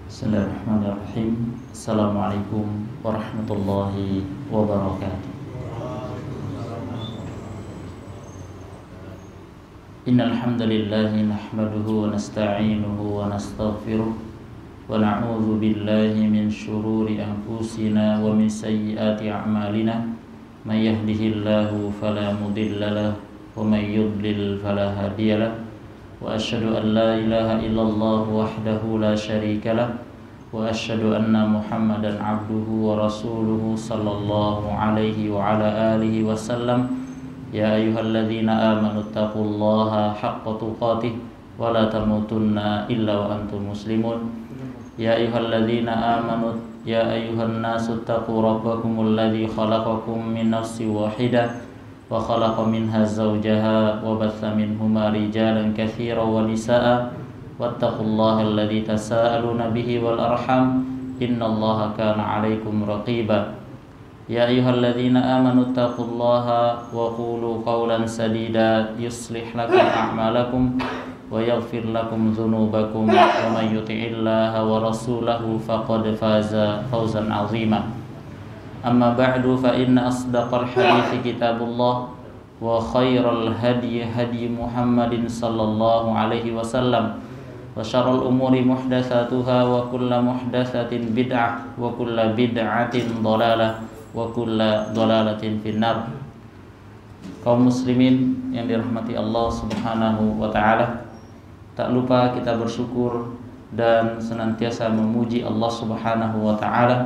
Bismillahirrahmanirrahim. Assalamualaikum warahmatullahi wabarakatuh. Innal hamdalillah nahmaduhu wa nasta'inuhu wa nastaghfiruh wa na'udzu billahi min shururi anfusina wa min sayyiati a'malina. May yahdihillahu fala mudilla lahu wa may yudlil fala hadiya lahu. Wa asyhadu an la ilaha illallah wahdahu la syarika lah wa asyhadu anna Muhammadan abduhu wa rasuluhu sallallahu alaihi wa ala alihi wasallam. Ya ayyuhalladzina amanu taqullaha haqqa tuqatih wa la tamutunna illa wa antum muslimun. Ya ayyuhalladzina amanu ya ayyuhan nasu taqu rabbakumul ladzi khalaqakum min nafsin wahidah wa khalaqa minha zawjaha wa batha minhuma rijalan katsiran wa nisaa wattaqullaha alladzi tasaaluna bihi wal arham innallaha kana 'alaikum raqiba. Ya ayyuhalladzina amanu taqullaha wa qulu qawlan sadida yuslih lakum a'malakum wa yaghfir lakum dhunubakum wa may yuti'illaha wa rasulahu faqad faza fawzan 'azima. Amma ba'du fa inna asdaqal hadithi kitabullah wa khairal hadi hadi Muhammadin sallallahu alaihi wasallam wa syarrul umuri muhdatsatuha wa kullu muhdatsatin bid'ah wa kullu bid'atin dhalalah wa kullu dhalalatin finnar. Kaum muslimin yang dirahmati Allah Subhanahu wa taala, tak lupa kita bersyukur dan senantiasa memuji Allah Subhanahu wa taala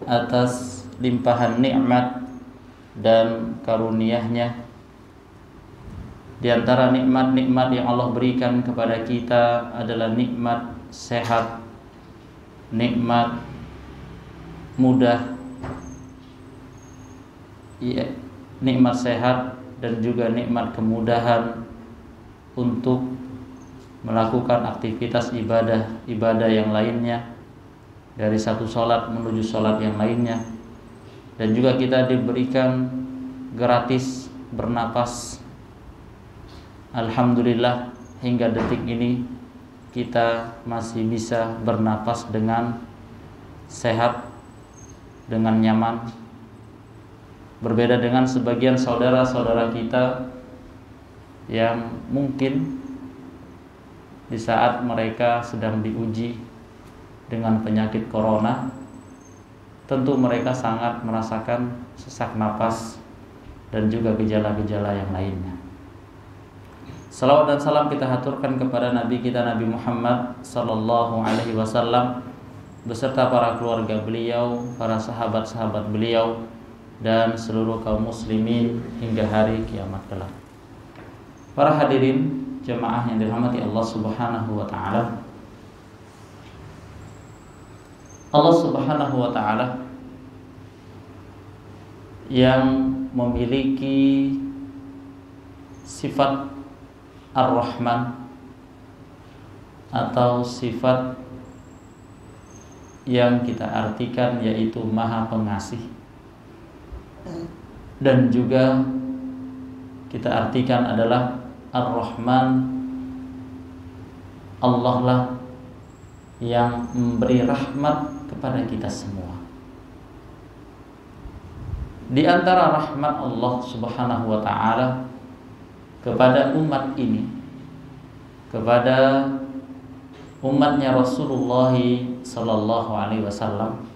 atas limpahan nikmat dan karunia-Nya. Di antara nikmat-nikmat yang Allah berikan kepada kita adalah nikmat sehat, nikmat mudah, nikmat sehat dan juga nikmat kemudahan untuk melakukan aktivitas ibadah yang lainnya, dari satu sholat menuju sholat yang lainnya. Dan juga kita diberikan gratis bernapas. Alhamdulillah hingga detik ini kita masih bisa bernapas dengan sehat, dengan nyaman. Berbeda dengan sebagian saudara-saudara kita yang mungkin di saat mereka sedang diuji dengan penyakit corona, tentu mereka sangat merasakan sesak napas dan juga gejala-gejala yang lainnya. Salawat dan salam kita haturkan kepada Nabi kita Nabi Muhammad sallallahu alaihi wasallam beserta para keluarga beliau, para sahabat-sahabat beliau dan seluruh kaum muslimin hingga hari kiamat kelak. Para hadirin jemaah yang dirahmati Allah Subhanahu wa taala, Allah Subhanahu wa taala yang memiliki sifat Ar-Rahman atau sifat yang kita artikan yaitu Maha Pengasih, dan juga kita artikan adalah Ar-Rahman, Allah lah yang memberi rahmat kepada kita semua. Di antara rahmat Allah Subhanahu wa taala kepada umat ini, kepada umatnya Rasulullah sallallahu alaihi wasallam,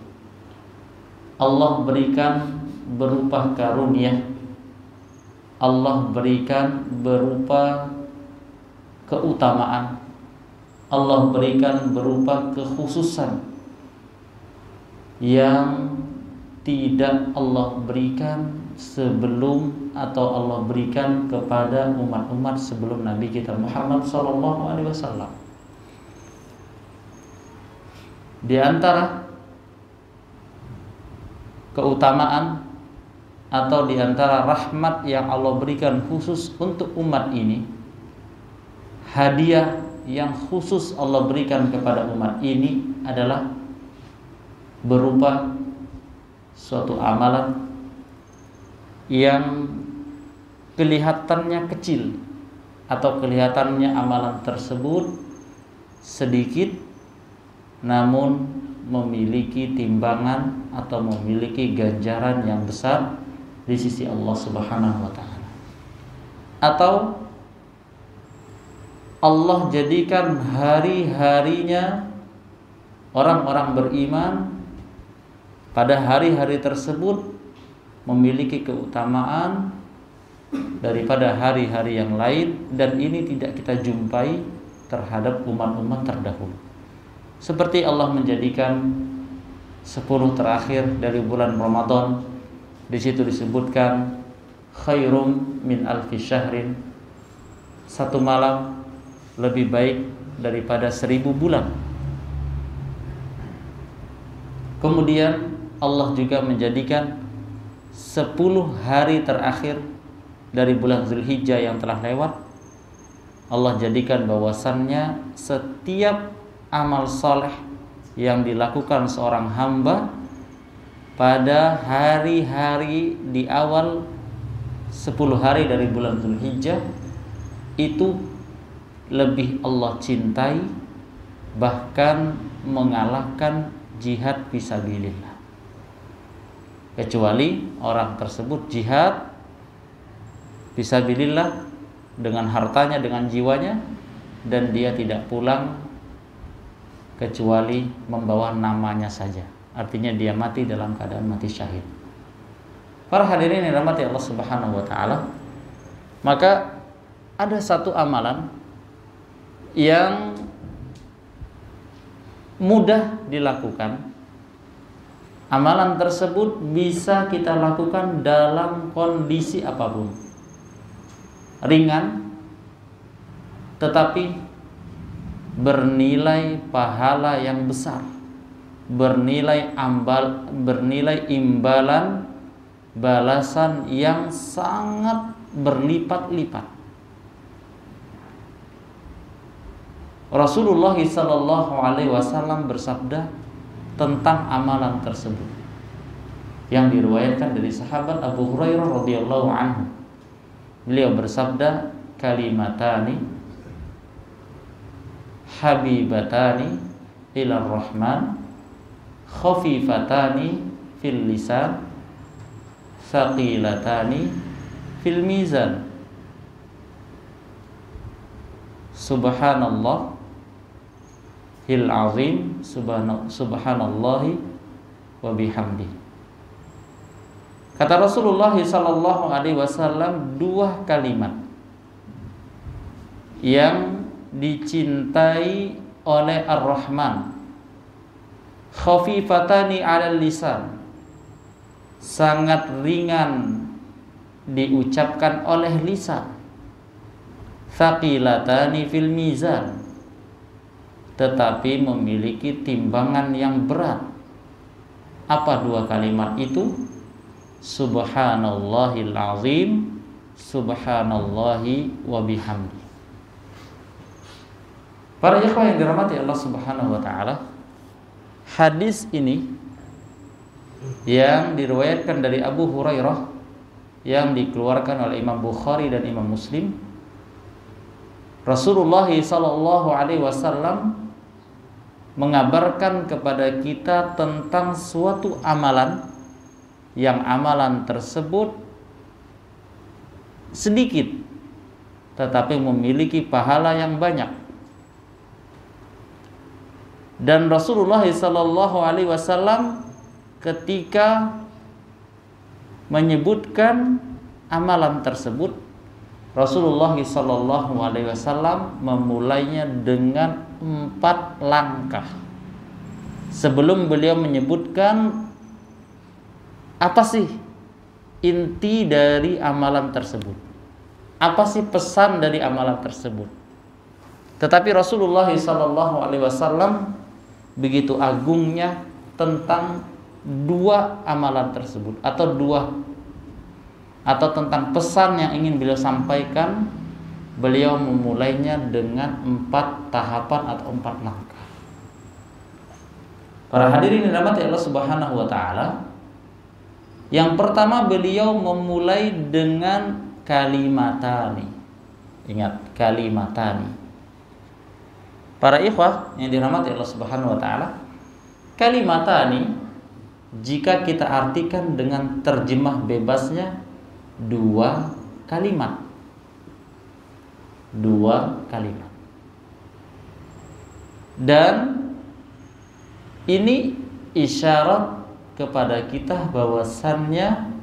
Allah berikan berupa karunia, Allah berikan berupa keutamaan, Allah berikan berupa kekhususan yang tidak Allah berikan sebelum atau Allah berikan kepada umat-umat sebelum Nabi kita Muhammad sallallahu alaihi wasallam. Di antara keutamaan atau di antara rahmat yang Allah berikan khusus untuk umat ini, hadiah yang khusus Allah berikan kepada umat ini adalah berupa suatu amalan yang kelihatannya kecil atau kelihatannya amalan tersebut sedikit, namun memiliki timbangan atau memiliki ganjaran yang besar di sisi Allah Subhanahu wa taala. Atau Allah jadikan hari-harinya orang-orang beriman pada hari-hari tersebut memiliki keutamaan daripada hari-hari yang lain, dan ini tidak kita jumpai terhadap umat-umat terdahulu. Seperti Allah menjadikan 10 terakhir dari bulan Ramadan, di situ disebutkan khairum min alfi syahrin, satu malam lebih baik daripada 1000 bulan. Kemudian Allah juga menjadikan 10 hari terakhir dari bulan Zulhijjah yang telah lewat, Allah jadikan bahwasannya setiap amal saleh yang dilakukan seorang hamba pada hari-hari di awal 10 hari dari bulan Zulhijjah itu lebih Allah cintai, bahkan mengalahkan jihad fisabilillah. Kecuali orang tersebut jihad fisabilillah dengan hartanya, dengan jiwanya, dan dia tidak pulang kecuali membawa namanya saja. Artinya dia mati dalam keadaan mati syahid. Para hadirin yang dirahmati Allah Subhanahu wa taala, maka ada satu amalan yang mudah dilakukan. Amalan tersebut bisa kita lakukan dalam kondisi apapun. Ringan tetapi bernilai pahala yang besar, bernilai imbalan balasan yang sangat berlipat-lipat. Rasulullah SAW bersabda tentang amalan tersebut yang diriwayatkan dari sahabat Abu Hurairah radhiyallahu anhu. Beliau bersabda, kalimatani habibatani ilar rahman khafifatani fil lisan thaqilatani fil mizan. Subhanallah hil azim, subhanallahi wa bihamdi. Kata Rasulullah sallallahu alaihi wasallam, 2 kalimat yang dicintai oleh Ar-Rahman, khafifatani 'alal lisan, sangat ringan diucapkan oleh lisan, thaqilatani fil mizan, tetapi memiliki timbangan yang berat. Apa 2 kalimat itu? Subhanallahil azim, subhanallahi wa bihamdi. Para ikhwan yang dirahmati Allah Subhanahu wa taala, hadis ini yang diriwayatkan dari Abu Hurairah yang dikeluarkan oleh Imam Bukhari dan Imam Muslim, Rasulullah sallallahu alaihi wasallam mengabarkan kepada kita tentang suatu amalan yang amalan tersebut sedikit tetapi memiliki pahala yang banyak. Dan Rasulullah sallallahu alaihi wasallam ketika menyebutkan amalan tersebut, Rasulullah sallallahu alaihi wasallam memulainya dengan 4 langkah. Sebelum beliau menyebutkan apa sih inti dari amalan tersebut, apa sih pesan dari amalan tersebut. Tetapi Rasulullah sallallahu alaihi wasallam begitu agungnya tentang 2 amalan tersebut, atau tentang pesan yang ingin beliau sampaikan. Beliau memulainya dengan 4 tahapan atau 4 langkah. Para hadirin yang dirahmati Allah Subhanahu wa taala, yang pertama beliau memulai dengan kalimatani. Ingat, kalimatani. Para ikhwah yang dirahmati Allah Subhanahu wa taala, kalimatani jika kita artikan dengan terjemah bebasnya dua kalimat. Dua kalimat. Dan ini isyarat kepada kita bahwasannya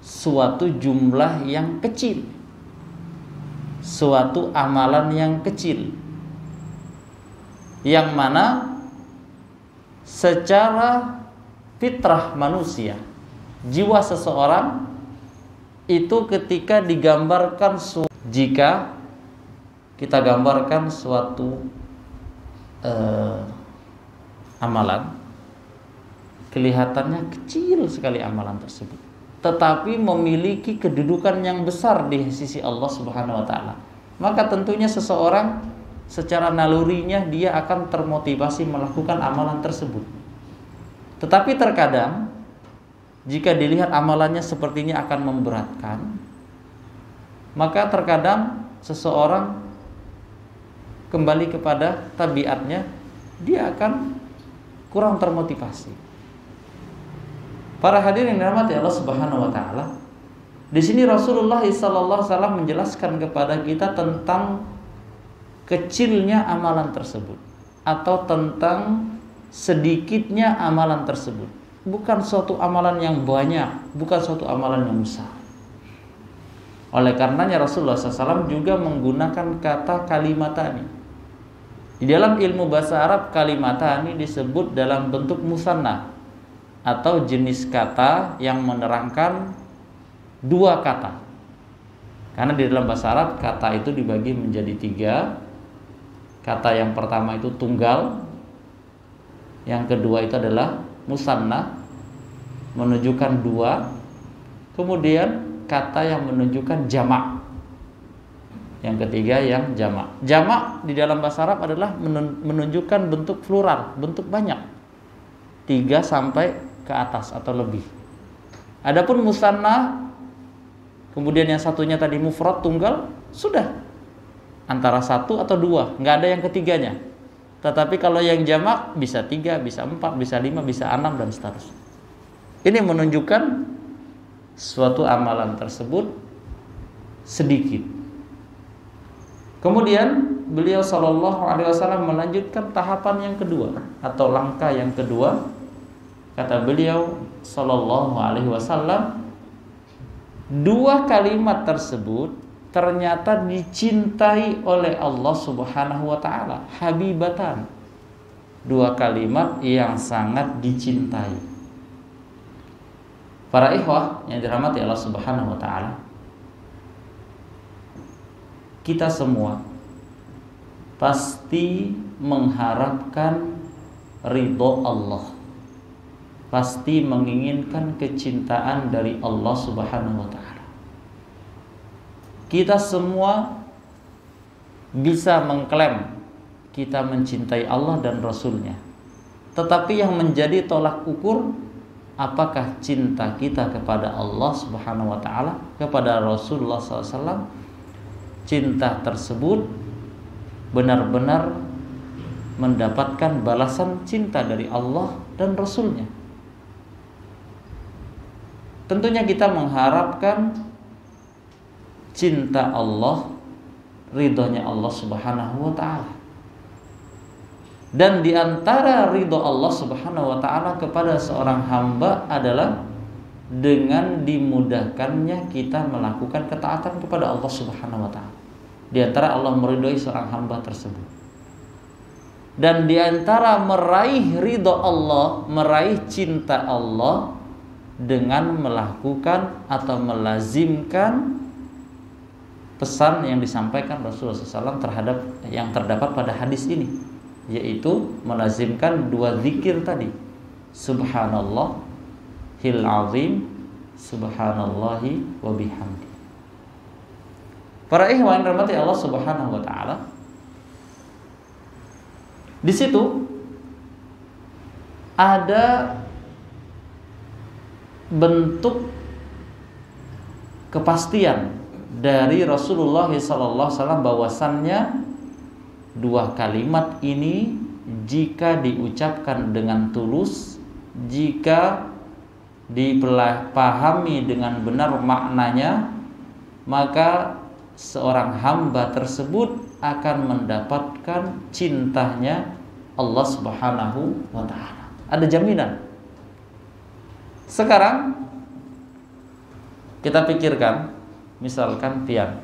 suatu jumlah yang kecil, suatu amalan yang kecil, yang mana secara fitrah manusia, jiwa seseorang itu ketika digambarkan, jika kita gambarkan suatu amalan, kelihatannya kecil sekali amalan tersebut, tetapi memiliki kedudukan yang besar di sisi Allah Subhanahu wa taala. Maka tentunya seseorang secara nalurinya dia akan termotivasi melakukan amalan tersebut. Tetapi terkadang jika dilihat amalannya sepertinya akan memberatkan, maka terkadang seseorang kembali kepada tabiatnya, dia akan kurang termotivasi. Para hadirin yang dirahmati Allah Subhanahu wa taala, di sini Rasulullah sallallahu alaihi wasallam menjelaskan kepada kita tentang kecilnya amalan tersebut atau tentang sedikitnya amalan tersebut. Bukan suatu amalan yang banyak, bukan suatu amalan yang besar. Oleh karenanya Rasulullah SAW juga menggunakan kata kalimatani. Di dalam ilmu bahasa Arab, kalimatani disebut dalam bentuk musanna atau jenis kata yang menerangkan dua kata. Karena di dalam bahasa Arab kata itu dibagi menjadi tiga. Kata yang pertama itu tunggal, yang kedua itu adalah musanna, menunjukkan dua, kemudian kata yang menunjukkan jamak, yang ketiga yang jamak. Jamak di dalam bahasa Arab adalah menunjukkan bentuk plural, bentuk banyak, 3 sampai ke atas atau lebih. Adapun musanna, kemudian yang satunya tadi mufrad tunggal, sudah antara 1 atau 2, nggak ada yang ketiganya. Tetapi kalau yang jamak bisa 3, bisa 4, bisa 5, bisa 6 dan seterusnya. Ini menunjukkan suatu amalan tersebut sedikit. Kemudian beliau sallallahu alaihi wasallam melanjutkan tahapan yang kedua atau langkah yang kedua. Kata beliau sallallahu alaihi wasallam, dua kalimat tersebut ternyata dicintai oleh Allah Subhanahu wa taala, habibatan. Dua kalimat yang sangat dicintai. Para ikhwah yang dirahmati Allah Subhanahu wa taala, kita semua pasti mengharapkan ridho Allah, pasti menginginkan kecintaan dari Allah Subhanahu wa taala. Kita semua bisa mengklaim kita mencintai Allah dan Rasul-Nya. Tetapi yang menjadi tolak ukur, apakah cinta kita kepada Allah Subhanahu wa taala, kepada Rasulullah SAW, cinta tersebut benar-benar mendapatkan balasan cinta dari Allah dan Rasul-Nya. Tentunya kita mengharapkan cinta Allah, ridhonya Allah Subhanahu wa ta'ala. Dan diantara ridho Allah Subhanahu wa ta'ala kepada seorang hamba adalah dengan dimudahkannya kita melakukan ketaatan kepada Allah Subhanahu wa ta'ala. Di antara Allah meridhoi seorang hamba tersebut. Dan di antara meraih ridho Allah, meraih cinta Allah, dengan melakukan atau melazimkan pesan yang disampaikan Rasulullah SAW terhadap yang terdapat pada hadis ini, yaitu melazimkan dua zikir tadi, subhanallah hil azim, subhanallahi wa bihamdi. Para ikhwan yang dirahmati Allah Subhanahu wa taala, di situ ada bentuk kepastian dari Rasulullah SAW bahwasannya Dua kalimat ini jika diucapkan dengan tulus, jika dipahami dengan benar maknanya, maka seorang hamba tersebut akan mendapatkan cintanya Allah Subhanahu wa ta'ala. Ada jaminan. Sekarang kita pikirkan, misalkan pian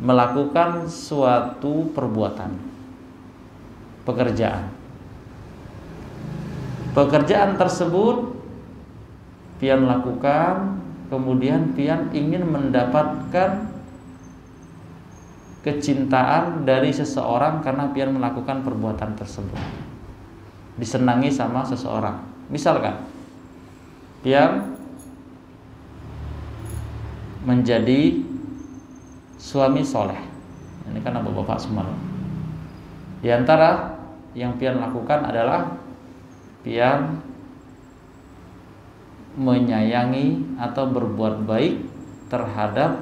melakukan suatu perbuatan, pekerjaan tersebut pian lakukan, kemudian pian ingin mendapatkan kecintaan dari seseorang karena pian melakukan perbuatan tersebut, disenangi sama seseorang. Misalkan pian menjadi suami soleh, ini kan bapak-bapak semua. Di antara yang pian lakukan adalah pian menyayangi atau berbuat baik terhadap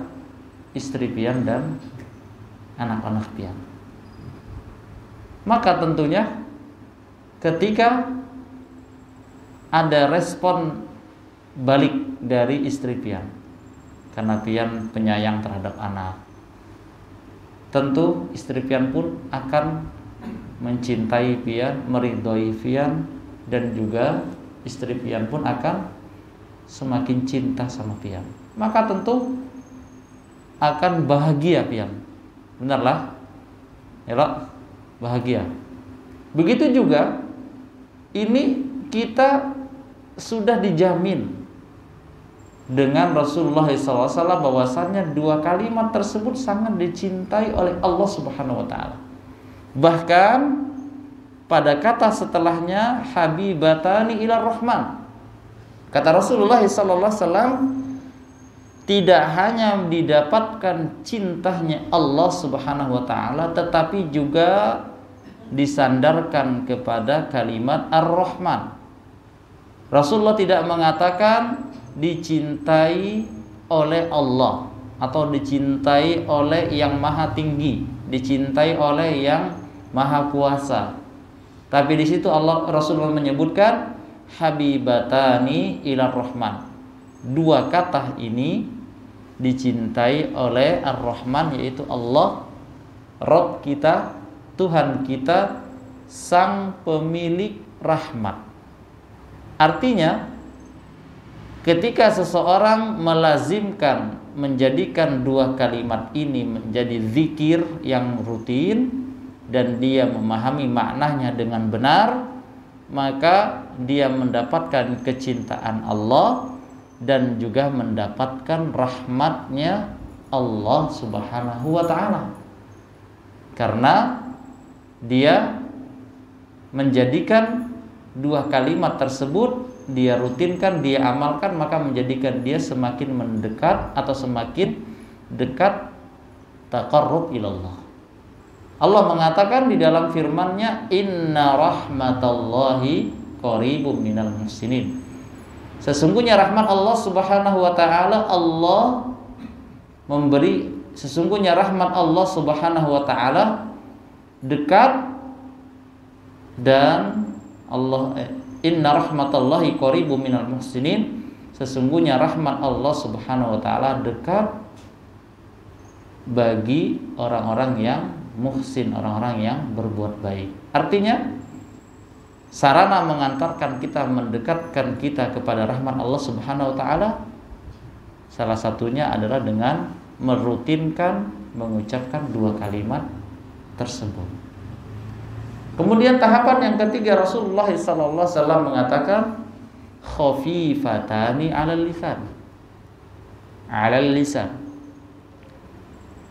istri pian dan anak-anak pian. Maka tentunya ketika ada respon balik dari istri pian, karena pian penyayang terhadap anak, tentu istri pian pun akan mencintai pian, meridhoi pian, dan juga istri pian pun akan semakin cinta sama pian. Maka tentu akan bahagia pian. Benarlah? Elok, bahagia. Begitu juga ini kita sudah dijamin dengan Rasulullah SAW bahwasannya dua kalimat tersebut sangat dicintai oleh Allah Subhanahu wa ta'ala. Bahkan pada kata setelahnya, habibatani ila rahman. Kata Rasulullah SAW, tidak hanya didapatkan cintanya Allah Subhanahu wa ta'ala, tetapi juga disandarkan kepada kalimat Ar-Rahman. Rasulullah tidak mengatakan dicintai oleh Allah atau dicintai oleh yang maha tinggi, dicintai oleh yang maha kuasa. Tapi di situ Rasulullah menyebutkan habibatani ila rahman. Dua kata ini dicintai oleh Ar-Rahman, yaitu Allah, Rabb kita, Tuhan kita, sang pemilik rahmat. Artinya ketika seseorang melazimkan, menjadikan dua kalimat ini menjadi zikir yang rutin dan dia memahami maknanya dengan benar, maka dia mendapatkan kecintaan Allah dan juga mendapatkan rahmatnya Allah Subhanahu wa ta'ala. Karena dia menjadikan dua kalimat tersebut, dia rutinkan, dia amalkan, maka menjadikan dia semakin mendekat atau semakin dekat taqarrub ilallah. Allah mengatakan di dalam firman-Nya, inna rahmatallahi qaribum minal muhsinin. Sesungguhnya rahmat Allah Subhanahu wa ta'ala, Allah memberi, sesungguhnya rahmat Allah Subhanahu wa ta'ala dekat, dan inna rahmatallahi qaribum minal muhsinin, sesungguhnya rahmat Allah Subhanahu wa ta'ala dekat bagi orang-orang yang muhsin, orang-orang yang berbuat baik. Artinya sarana mengantarkan kita, mendekatkan kita kepada rahmat Allah Subhanahu wa ta'ala, salah satunya adalah dengan merutinkan mengucapkan dua kalimat tersebut. Kemudian tahapan yang ketiga, Rasulullah SAW mengatakan khafifatani 'alal lisan.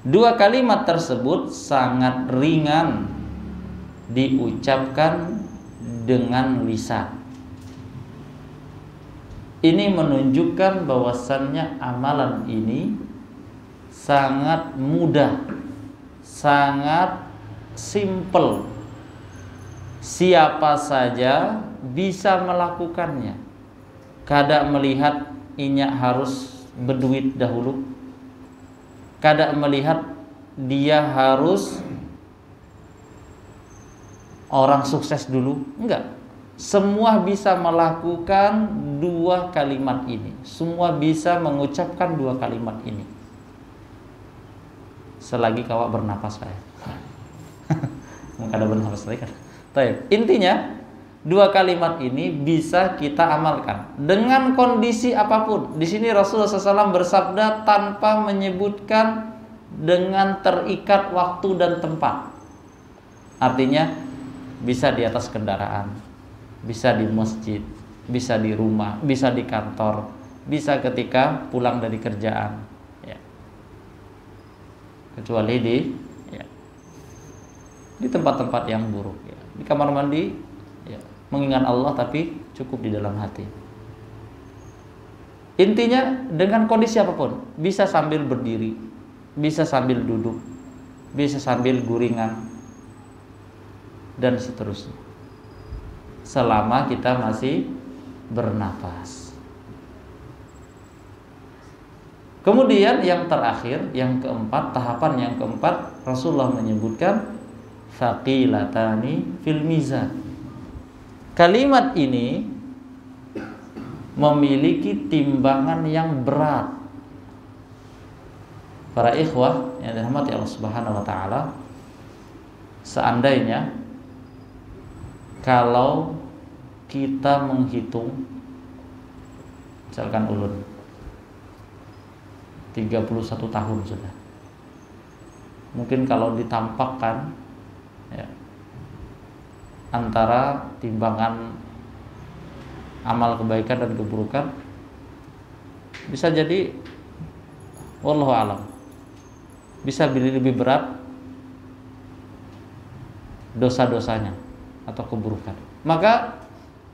Dua kalimat tersebut sangat ringan diucapkan dengan lisan. Ini menunjukkan bahwasannya amalan ini sangat mudah, sangat simple. Siapa saja bisa melakukannya. Kada melihat inya harus berduit dahulu, kada melihat dia harus orang sukses dulu, enggak. Semua bisa melakukan dua kalimat ini. Semua bisa mengucapkan dua kalimat ini. Selagi kawak bernapas saya. Mungkin ada bernapas lagi kan. Baik. Intinya dua kalimat ini bisa kita amalkan dengan kondisi apapun. Di sini Rasulullah SAW bersabda tanpa menyebutkan dengan terikat waktu dan tempat. Artinya bisa di atas kendaraan, bisa di masjid, bisa di rumah, bisa di kantor, bisa ketika pulang dari kerjaan, ya. Kecuali di tempat-tempat yang buruk, ya. Di kamar mandi, ya, mengingat Allah tapi cukup di dalam hati. Intinya dengan kondisi apapun, bisa sambil berdiri, bisa sambil duduk, bisa sambil guringan, dan seterusnya. Selama kita masih bernapas. Kemudian yang terakhir, yang keempat, tahapan yang keempat, Rasulullah menyebutkan thaqilatani fil mizan. Kalimat ini memiliki timbangan yang berat. Para ikhwah yang dirahmati Allah Subhanahu wa taala, seandainya kalau kita menghitung, misalkan ulun 31 tahun sudah, mungkin kalau ditampakkan, ya, antara timbangan amal kebaikan dan keburukan, bisa jadi wallahu alam, bisa lebih berat dosa-dosanya atau keburukan. Maka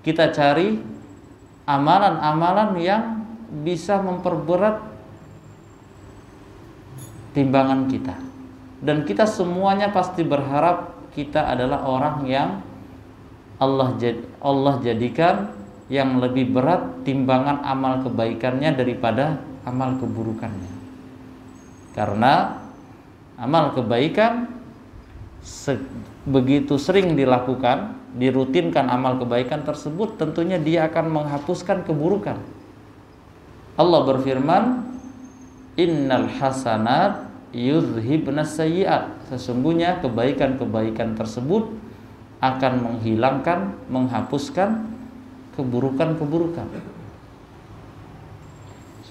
kita cari amalan-amalan yang bisa memperberat timbangan kita. Dan kita semuanya pasti berharap kita adalah orang yang Allah jadikan yang lebih berat timbangan amal kebaikannya daripada amal keburukannya. Karena amal kebaikan begitu sering dilakukan, dirutinkan amal kebaikan tersebut, tentunya dia akan menghapuskan keburukan. Allah berfirman, innal hasanat yuzhibnas sayyi'at. Sesungguhnya kebaikan-kebaikan tersebut akan menghilangkan, menghapuskan keburukan-keburukan.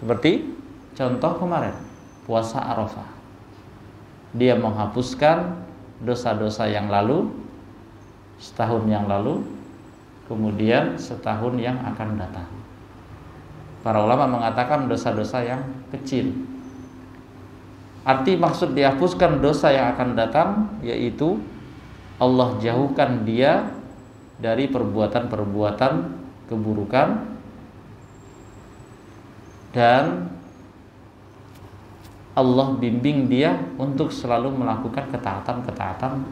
Seperti contoh kemarin, puasa Arafah. Dia menghapuskan dosa-dosa yang lalu, setahun yang lalu, kemudian setahun yang akan datang. Para ulama mengatakan dosa-dosa yang kecil. Arti maksud dihapuskan dosa yang akan datang, yaitu Allah jauhkan dia dari perbuatan-perbuatan keburukan, dan Allah bimbing dia untuk selalu melakukan ketaatan-ketaatan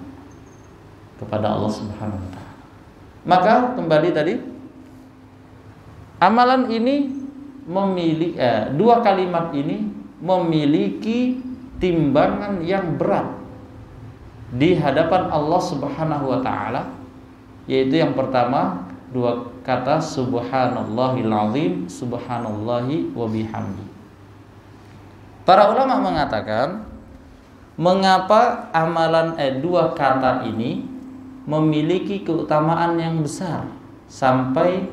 kepada Allah Subhanahu wa taala. Maka kembali tadi, amalan ini memiliki dua kalimat ini memiliki timbangan yang berat di hadapan Allah Subhanahu wa taala, yaitu yang pertama dua kata subhanallahil azim, subhanallahi wa bihamdi. Para ulama mengatakan, mengapa amalan dua kata ini memiliki keutamaan yang besar sampai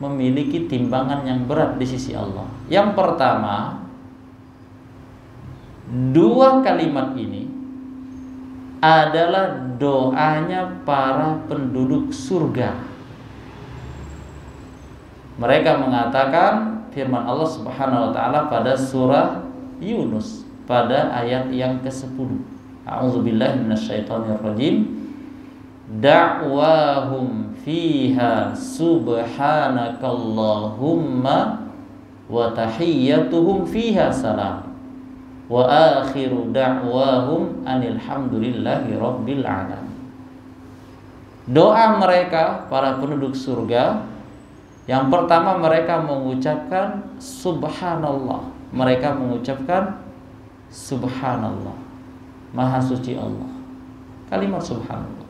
memiliki timbangan yang berat di sisi Allah. Yang pertama, dua kalimat ini adalah doanya para penduduk surga. Mereka mengatakan firman Allah Subhanahu wa taala pada surah Yunus pada ayat yang ke-10. A'udzubillahi minasyaitonirrajim. Da'wahum fiha subhanakallahumma wa tahiyyatuhum fiha salam. Wa akhiru da'wahum anilhamdulillahi rabbil alamin. Doa mereka para penduduk surga, yang pertama mereka mengucapkan subhanallah. Mereka mengucapkan subhanallah, maha suci Allah. Kalimat subhanallah.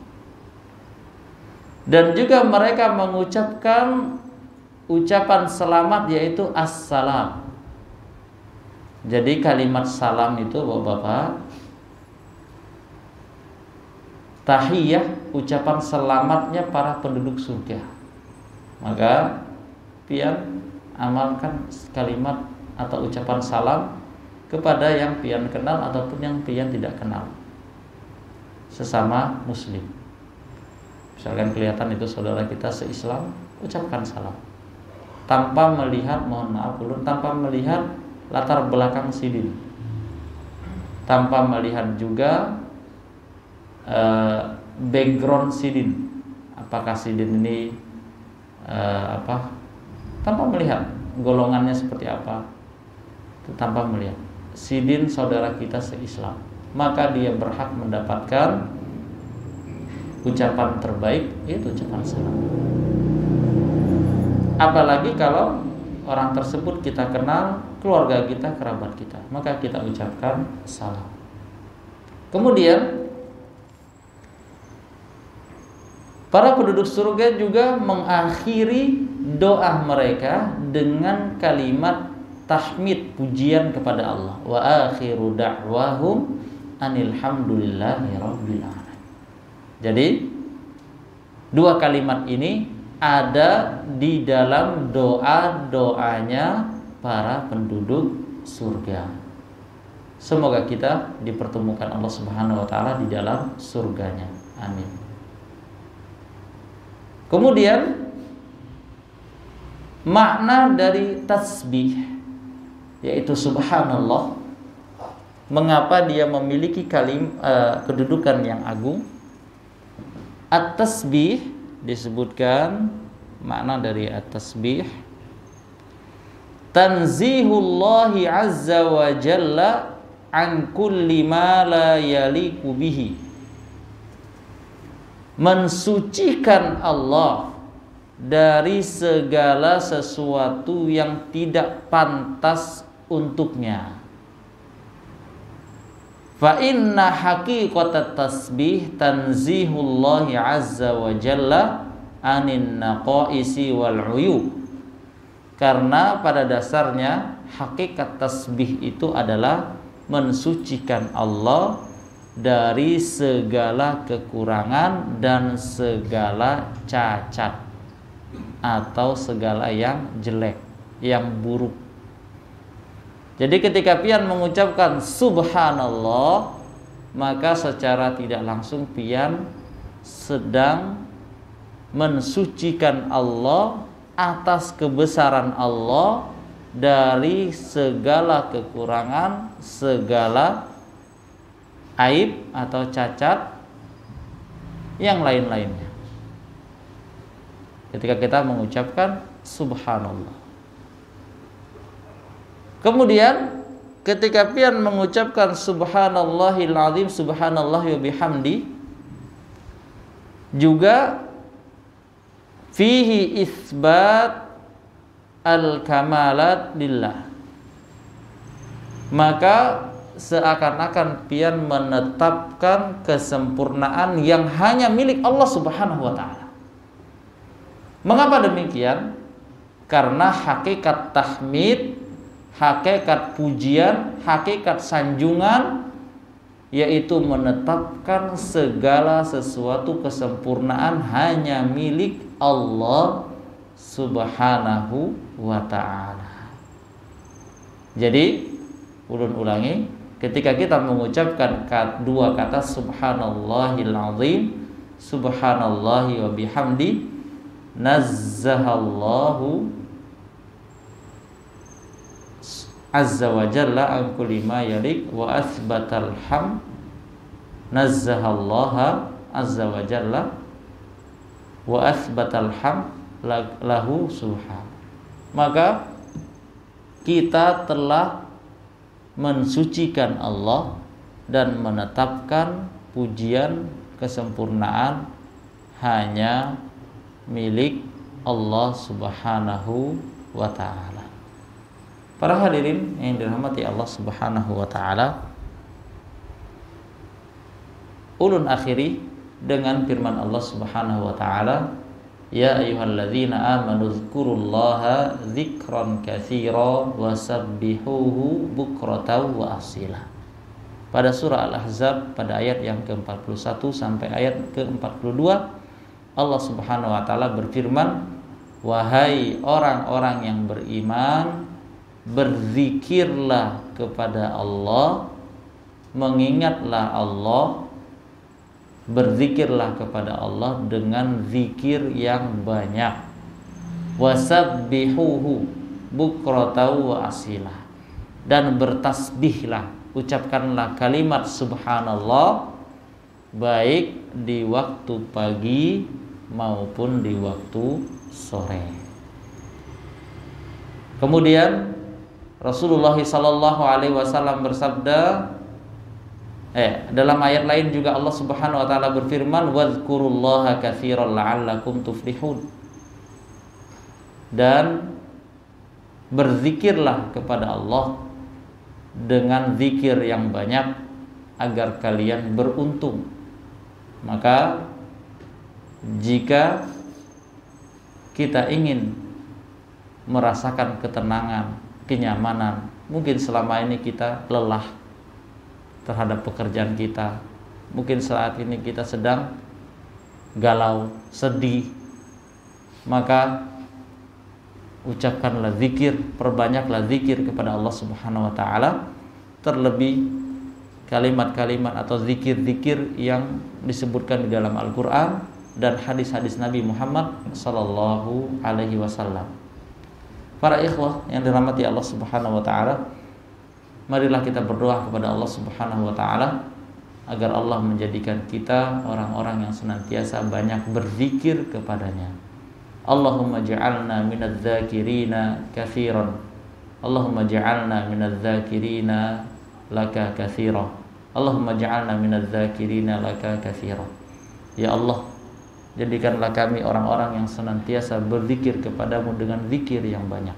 Dan juga mereka mengucapkan ucapan selamat yaitu assalam. Jadi kalimat salam itu Bapak-bapak, tahiyah, ucapan selamatnya para penduduk surga. Maka pian amalkan kalimat atau ucapan salam kepada yang pian kenal ataupun yang pian tidak kenal, sesama muslim. Misalkan kelihatan itu saudara kita se-Islam, ucapkan salam tanpa melihat, mohon maaf dulu, tanpa melihat latar belakang sidin, tanpa melihat juga background sidin, apakah sidin ini tanpa melihat golongannya seperti apa, tanpa melihat sidin saudara kita se-Islam, maka dia berhak mendapatkan ucapan terbaik, yaitu ucapan salam. Apalagi kalau orang tersebut kita kenal, keluarga kita, kerabat kita, maka kita ucapkan salam. Kemudian para penduduk surga juga mengakhiri doa mereka dengan kalimat tahmid, pujian kepada Allah. Wa akhiru da'wahum anilhamdulillahi rabbil alamin. Jadi dua kalimat ini ada di dalam doa-doanya para penduduk surga. Semoga kita dipertemukan Allah Subhanahu wa taala di dalam surganya. Amin. Kemudian makna dari tasbih yaitu subhanallah. Mengapa dia memiliki kedudukan yang agung? At-tasbih disebutkan makna dari at-tasbih tanzihullahi azza wa jalla an kulli ma la yaliqu bihi, mensucikan Allah dari segala sesuatu yang tidak pantas untuknya. Fa inna haqiqatat tasbih tanzihullahi azza wa jalla anin naqaisi wal uyub. Karena pada dasarnya hakikat tasbih itu adalah mensucikan Allah dari segala kekurangan dan segala cacat atau segala yang jelek, yang buruk. Jadi ketika pian mengucapkan subhanallah, maka secara tidak langsung pian sedang mensucikan Allah atas kebesaran Allah dari segala kekurangan, segala aib atau cacat yang lain-lainnya. Ketika kita mengucapkan subhanallah. Kemudian ketika pian mengucapkan subhanallahil azim, subhanallahi wa bihamdi, juga fihi isbat al-kamalat lillah. Maka seakan-akan pian menetapkan kesempurnaan yang hanya milik Allah Subhanahu wa taala. Mengapa demikian? Karena hakikat tahmid, hakikat pujian, hakikat sanjungan yaitu menetapkan segala sesuatu kesempurnaan hanya milik Allah Subhanahu wa ta'ala. Jadi ulun ulangi, ketika kita mengucapkan dua kata subhanallahil azim, subhanallahi wa bihamdi, nazzahallahu azza wa jalla an kulli ma yalik wa athbatal ham, nazzahallaha azza wa jalla wa athbatal ham lahu subhan. Maka kita telah mensucikan Allah dan menetapkan pujian kesempurnaan hanya milik Allah Subhanahu wa ta'ala. Para hadirin yang dirahmati Allah Subhanahu wa ta'ala, ulun akhiri dengan firman Allah Subhanahu wa taala, ya ayyuhalladzina amanu dzkurullaha dzikran katsira wasabbihuhu bukratan wa asila. Pada surah Al-Ahzab pada ayat yang ke-41 sampai ayat ke-42 Allah Subhanahu wa taala berfirman, wahai orang-orang yang beriman, berzikirlah kepada Allah, mengingatlah Allah, berzikirlah kepada Allah dengan zikir yang banyak. Wasabbihuhu bukratan wa asila, dan bertasbihlah, ucapkanlah kalimat subhanallah baik di waktu pagi maupun di waktu sore. Kemudian Rasulullah SAW bersabda, dalam ayat lain juga Allah Subhanahu wa taala berfirman, wadzkurullaha katsiran la'allakum tuflihun. Dan berzikirlah kepada Allah dengan zikir yang banyak agar kalian beruntung. Maka jika kita ingin merasakan ketenangan, kenyamanan, mungkin selama ini kita lelah terhadap pekerjaan kita, mungkin saat ini kita sedang galau, sedih, maka ucapkanlah zikir, perbanyaklah zikir kepada Allah Subhanahu wa taala, terlebih kalimat-kalimat atau zikir-zikir yang disebutkan di dalam Al-Qur'an dan hadis-hadis Nabi Muhammad sallallahu alaihi wasallam. Para ikhwah yang dirahmati Allah Subhanahu wa taala, marilah kita berdoa kepada Allah Subhanahu wa taala agar Allah menjadikan kita orang-orang yang senantiasa banyak berzikir kepadanya. Allahumma ja'alna minadz dzakirina katsiran. Allahumma ja'alna minadz dzakirina laka katsiran. Allahumma ja'alna minadz dzakirina laka katsiran. Ya Allah, jadikanlah kami orang-orang yang senantiasa berzikir kepadamu dengan zikir yang banyak.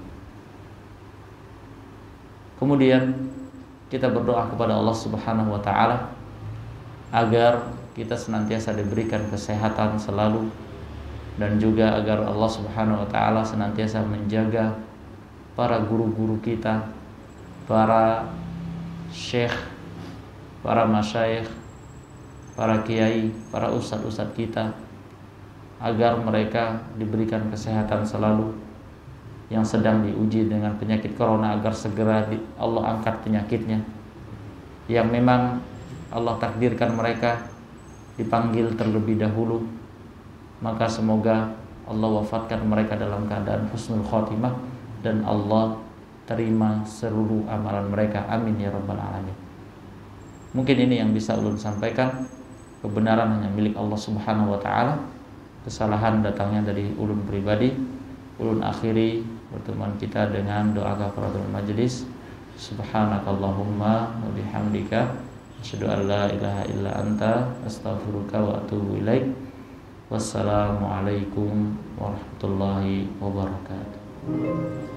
Kemudian kita berdoa kepada Allah Subhanahu wa taala agar kita senantiasa diberikan kesehatan selalu, dan juga agar Allah Subhanahu wa taala senantiasa menjaga para guru-guru kita, para syekh, para masyayikh, para kiai, para ustadz-ustadz kita, agar mereka diberikan kesehatan selalu. Yang sedang diuji dengan penyakit corona agar segera Allah angkat penyakitnya. Yang memang Allah takdirkan mereka dipanggil terlebih dahulu, maka semoga Allah wafatkan mereka dalam keadaan husnul khotimah dan Allah terima seluruh amalan mereka. Amin ya rabbal alamin. Mungkin ini yang bisa ulun sampaikan. Kebenaran hanya milik Allah Subhanahu wa taala. Kesalahan datangnya dari ulun pribadi. Ulun akhiri pertemuan kita dengan doa kafaratul majlis. Subhanakallahumma wa bihamdika asyhadu an la ilaha illa anta astaghfiruka wa atubu ilaik. Wassalamualaikum warahmatullahi wabarakatuh.